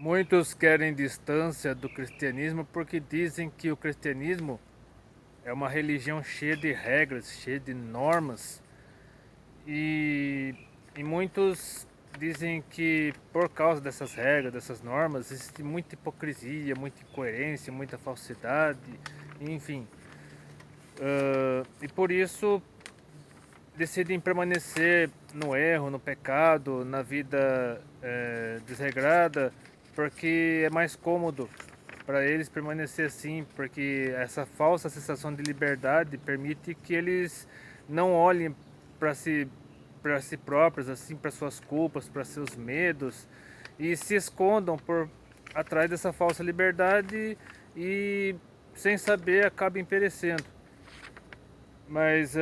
Muitos querem distância do cristianismo porque dizem que o cristianismo é uma religião cheia de regras, cheia de normas. E, e muitos dizem que por causa dessas regras, dessas normas, existe muita hipocrisia, muita incoerência, muita falsidade, enfim. E por isso decidem permanecer no erro, no pecado, na vida desregrada, porque é mais cômodo para eles permanecer assim, porque essa falsa sensação de liberdade permite que eles não olhem para si próprios, assim, para suas culpas, para seus medos e se escondam por atrás dessa falsa liberdade e sem saber acabem perecendo. Mas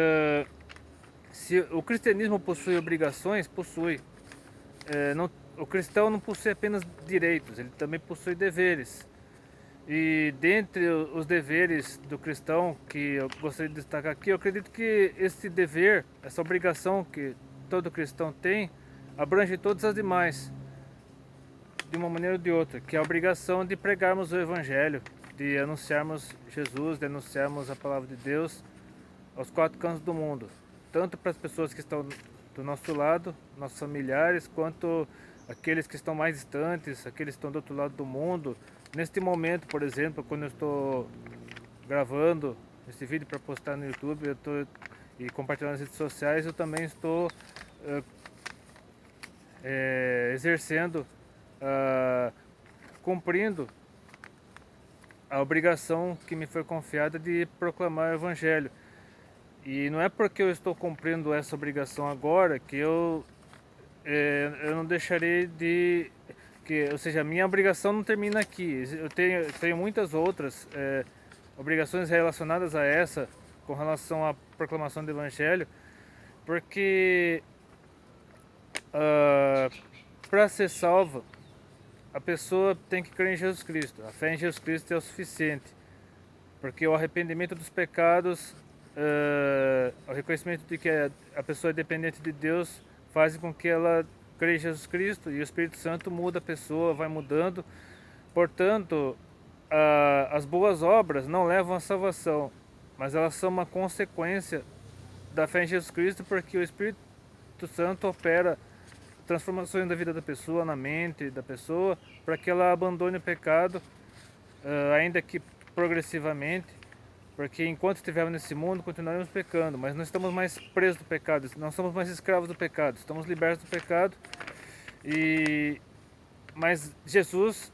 se o cristianismo possui obrigações, possui. O cristão não possui apenas direitos, ele também possui deveres. E dentre os deveres do cristão que eu gostaria de destacar aqui, eu acredito que esse dever, essa obrigação que todo cristão tem, abrange todas as demais, de uma maneira ou de outra, que é a obrigação de pregarmos o Evangelho, de anunciarmos Jesus, de anunciarmos a palavra de Deus aos quatro cantos do mundo, tanto para as pessoas que estão do nosso lado, nossos familiares, quanto aqueles que estão mais distantes, aqueles que estão do outro lado do mundo. Neste momento, por exemplo, quando eu estou gravando esse vídeo para postar no YouTube, e compartilhando nas redes sociais, eu também estou exercendo, cumprindo a obrigação que me foi confiada de proclamar o Evangelho. E não é porque eu estou cumprindo essa obrigação agora que eu não deixarei de... ou seja, a minha obrigação não termina aqui. Eu tenho muitas outras obrigações relacionadas a essa, com relação à proclamação do Evangelho, porque para ser salva, a pessoa tem que crer em Jesus Cristo. A fé em Jesus Cristo é o suficiente, porque o arrependimento dos pecados, o reconhecimento de que a pessoa é dependente de Deus, faz com que ela creia em Jesus Cristo, e o Espírito Santo muda a pessoa, vai mudando. Portanto, as boas obras não levam à salvação, mas elas são uma consequência da fé em Jesus Cristo, porque o Espírito Santo opera transformações da vida da pessoa, na mente da pessoa, para que ela abandone o pecado, ainda que progressivamente, porque enquanto estivermos nesse mundo, continuaremos pecando, mas não estamos mais presos do pecado, não somos mais escravos do pecado, estamos libertos do pecado. Mas Jesus,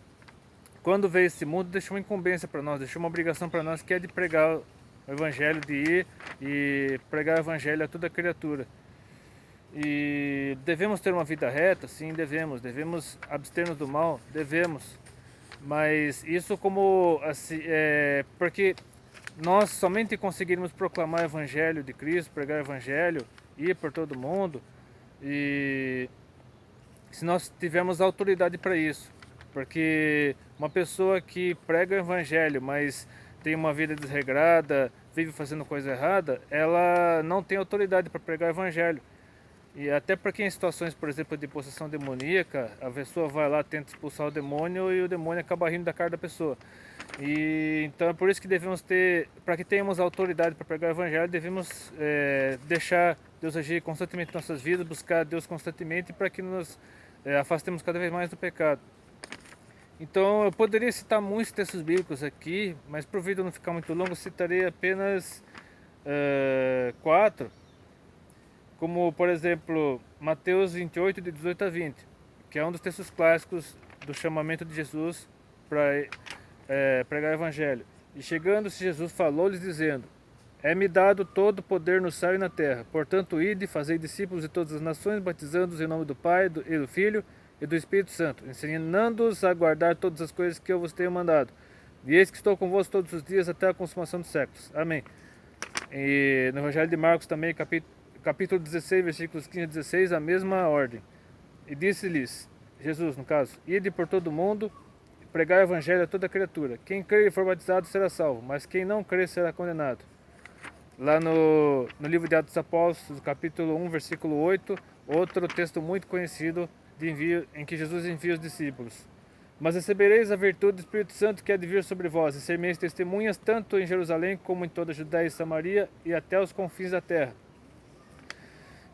quando veio a esse mundo, deixou uma incumbência para nós, deixou uma obrigação para nós, que é de pregar o Evangelho, de ir e pregar o Evangelho a toda criatura. E devemos ter uma vida reta? Sim, devemos abster-nos do mal? Devemos. Mas isso como assim, porque nós somente conseguiremos proclamar o Evangelho de Cristo, pregar o Evangelho, ir por todo mundo, e se nós tivermos autoridade para isso. Porque uma pessoa que prega o Evangelho, mas tem uma vida desregrada, vive fazendo coisa errada, ela não tem autoridade para pregar o Evangelho. E até porque em situações, por exemplo, de possessão demoníaca, a pessoa vai lá, tenta expulsar o demônio e o demônio acaba rindo da cara da pessoa. E então é por isso que devemos ter, para que tenhamos autoridade para pregar o Evangelho, devemos deixar Deus agir constantemente em nossas vidas, buscar Deus constantemente para que nos afastemos cada vez mais do pecado. Então eu poderia citar muitos textos bíblicos aqui, mas para o vídeo não ficar muito longo, citarei apenas quatro, como por exemplo Mateus 28, de 18 a 20, que é um dos textos clássicos do chamamento de Jesus para pregar o Evangelho. E chegando-se Jesus falou-lhes dizendo: é-me dado todo o poder no céu e na terra, portanto ide, fazei discípulos de todas as nações, batizando-os em nome do Pai, e do Filho e do Espírito Santo, ensinando-os a guardar todas as coisas que eu vos tenho mandado. E eis que estou convosco todos os dias até a consumação dos séculos. Amém. E no Evangelho de Marcos também, capítulo 16, versículos 15 a 16, a mesma ordem. E disse-lhes, Jesus no caso: ide por todo o mundo, pregar o Evangelho a toda criatura. Quem crer e for batizado será salvo, mas quem não crer será condenado. Lá no livro de Atos dos Apóstolos, capítulo 1, versículo 8, outro texto muito conhecido de envio, em que Jesus envia os discípulos. Mas recebereis a virtude do Espírito Santo que há de vir sobre vós, e ser-me-eis testemunhas tanto em Jerusalém como em toda a Judéia e Samaria e até os confins da terra.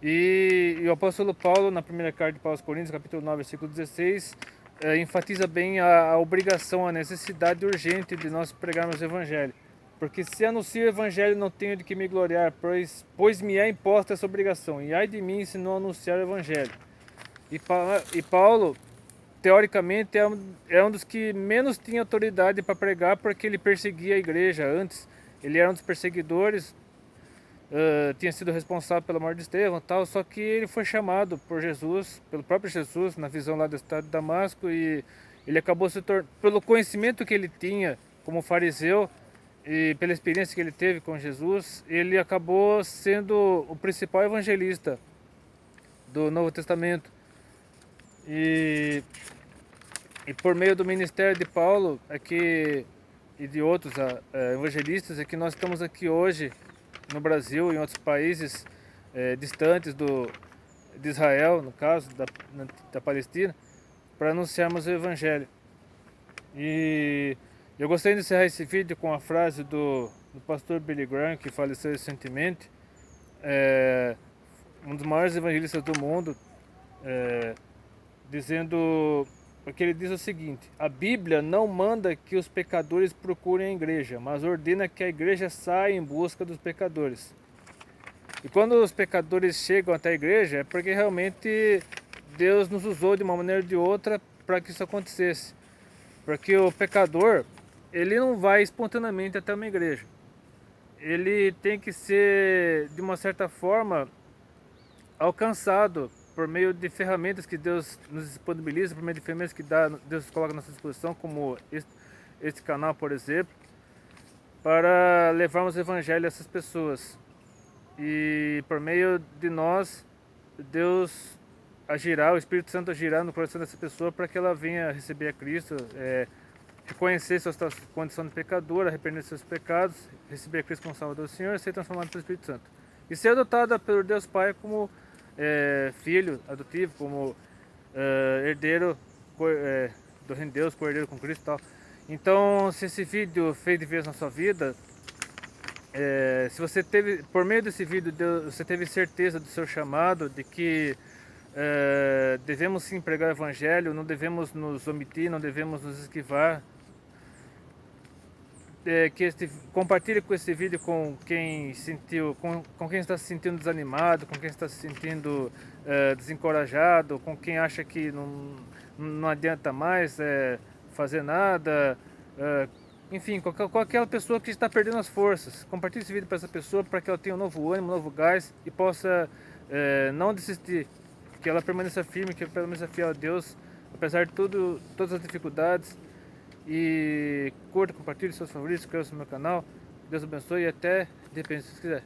E o apóstolo Paulo, na primeira carta de Paulo aos Coríntios, capítulo 9, versículo 16, enfatiza bem a obrigação, a necessidade urgente de nós pregarmos o Evangelho. Porque se anuncio o Evangelho, não tenho de que me gloriar, pois me é imposta essa obrigação. E ai de mim se não anunciar o Evangelho. E Paulo, teoricamente, é um dos que menos tinha autoridade para pregar, porque ele perseguia a igreja antes. Ele era um dos perseguidores, tinha sido responsável pela morte de Estevão e tal, só que ele foi chamado por Jesus, pelo próprio Jesus, na visão lá do estado de Damasco, e ele acabou se tornando, pelo conhecimento que ele tinha como fariseu e pela experiência que ele teve com Jesus, ele acabou sendo o principal evangelista do Novo Testamento. E por meio do ministério de Paulo e de outros evangelistas, é que nós estamos aqui hoje no Brasil e em outros países distantes de Israel, no caso, da Palestina, para anunciarmos o Evangelho. E eu gostaria de encerrar esse vídeo com a frase do pastor Billy Graham, que faleceu recentemente, um dos maiores evangelistas do mundo, dizendo, porque ele diz o seguinte: a Bíblia não manda que os pecadores procurem a igreja, mas ordena que a igreja saia em busca dos pecadores. E quando os pecadores chegam até a igreja, é porque realmente Deus nos usou de uma maneira ou de outra para que isso acontecesse. Porque o pecador, ele não vai espontaneamente até uma igreja. Ele tem que ser, de uma certa forma, alcançado por meio de ferramentas que Deus nos disponibiliza, por meio de ferramentas que Deus coloca à nossa disposição, como este canal, por exemplo, para levarmos o Evangelho a essas pessoas. E por meio de nós, Deus agirá, o Espírito Santo agirá no coração dessa pessoa para que ela venha receber a Cristo, reconhecer sua condição de pecador, arrepender seus pecados, receber a Cristo como Salvador do Senhor e ser transformado pelo Espírito Santo. E ser adotada pelo Deus Pai como filho adotivo, como herdeiro do reino de Deus, co-herdeiro com Cristo e tal. Então, se esse vídeo fez diferença na sua vida, se você teve, por meio desse vídeo, você teve certeza do seu chamado, de que devemos sim pregar o Evangelho, não devemos nos omitir, não devemos nos esquivar, compartilhe com esse vídeo com quem com quem está se sentindo desanimado, com quem está se sentindo desencorajado, com quem acha que não adianta mais fazer nada, enfim, qualquer pessoa que está perdendo as forças. Compartilhe esse vídeo para essa pessoa, para que ela tenha um novo ânimo, um novo gás e possa não desistir, que ela permaneça firme, que ela permaneça fiel a Deus, apesar de todas as dificuldades. E curta, compartilhe seus favoritos, inscreva-se no meu canal. Deus abençoe e até de repente, se quiser.